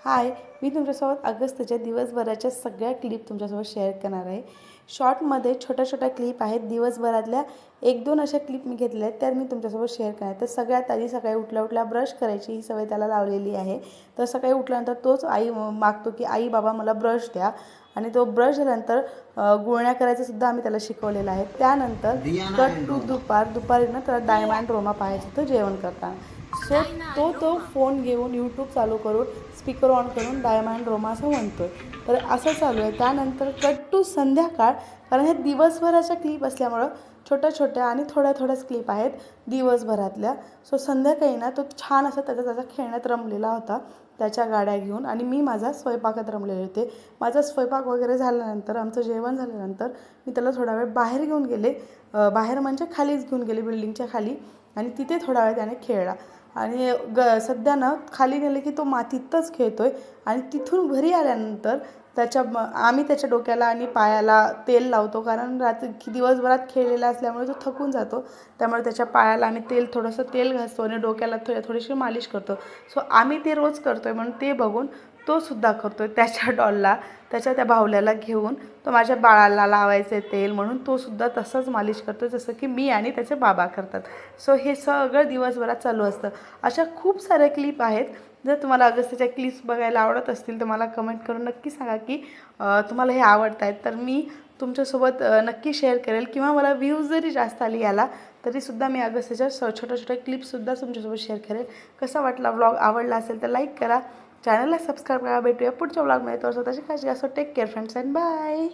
हाय, मी तुमच्यासोबत ऑगस्टच्या दिवसभराच्या सगळ्या क्लिप तुमच्यासोबत शेअर करणार आहे. शॉर्टमध्ये छोट्या-छोट्या क्लिप आहेत. दिवसभरातल्या 1-2 अशा क्लिप मी घेतल्या आहेत, त्या मी तुमच्यासोबत शेअर करणार आहे. तर सगळ्यात आधी सकाळी उठल्या-उठल्या ब्रश करायची ही सवय त्याला लावलेली आहे. तर सकाळी उठल्यानंतर तोच मागतो की आई बाबा मला ब्रश द्या आणि तो ब्रश झाल्यानंतर गुळण्या करायचं सुद्धा आम्ही त्याला शिकवलेलं आहे. त्यानंतर कट टू दुपारी ना त्याला डायमंड रोमा पाहायचं तर जेवण करताना. सो तो फोन घेऊन यूट्यूब चालू करून स्पीकर ऑन करून डायमंड रोमा असं म्हणतो आहे. तर असं चालू आहे. त्यानंतर कट टू संध्याकाळ, कारण हे दिवसभराच्या क्लिप असल्यामुळं छोट्या-छोट्या आणि थोड्याच क्लिप आहेत दिवसभरातल्या. सो संध्याकाळी ना तो छान असा त्याच्या खेळण्यात रमलेला होता, त्याच्या गाड्या घेऊन, आणि मी माझा स्वयंपाकात रमलेले होते. माझा स्वयंपाक वगैरे झाल्यानंतर, आमचं जेवण झाल्यानंतर मी त्याला थोडा वेळ बाहेर घेऊन गेले. बाहेर म्हणजे खालीच घेऊन गेले, बिल्डिंगच्या खाली, आणि तिथे थोडा वेळ त्याने खेळला. आणि सध्या ना खाली गेले की तो मातीतच खेळतो आहे. आणि तिथून घरी आल्यानंतर आम्ही त्याच्या डोक्याला आणि पायाला तेल लावतो, कारण दिवसभरात खेळलेला असल्यामुळे तो थकून जातो. त्यामुळे त्याच्या पायाला आम्ही थोडंसं तेल घासतो आणि डोक्याला थोडीशी मालिश करतो. सो आम्ही ते रोज करतो आहे, म्हणून ते बघून तो सुद्धा करतो आहे. त्याच्या डॉलला, त्याच्या त्या बाहुल्याला घेऊन तो माझ्या बाळाला लावायचे तेल म्हणून तो सुद्धा तसंच मालिश करतो, जसं की मी आणि त्याचे बाबा करतात. सो हे सगळं दिवसभरात चालू असतं. अशा खूप साऱ्या क्लिप आहेत. जर तुम्हाला ऑगस्टच्या क्लिप्स बघायला आवडत असतील तर मला कमेंट करून नक्की सांगा की तुम्हाला हे आवडत आहेत. तर मी तुमच्यासोबत नक्की शेअर करेल, किंवा मला व्ह्यूज जरी जास्त आली याला तरीसुद्धा मी ऑगस्टच्या छोट्या क्लिप्ससुद्धा तुमच्यासोबत शेअर करेल. कसा वाटला व्लॉग? आवडला असेल तर लाईक करा, चॅनलला सबस्क्राईब करा. भेटूया पुढच्या व्लॉगमध्ये. तर स्वतःची काळजी घ्या. So take care friends and bye.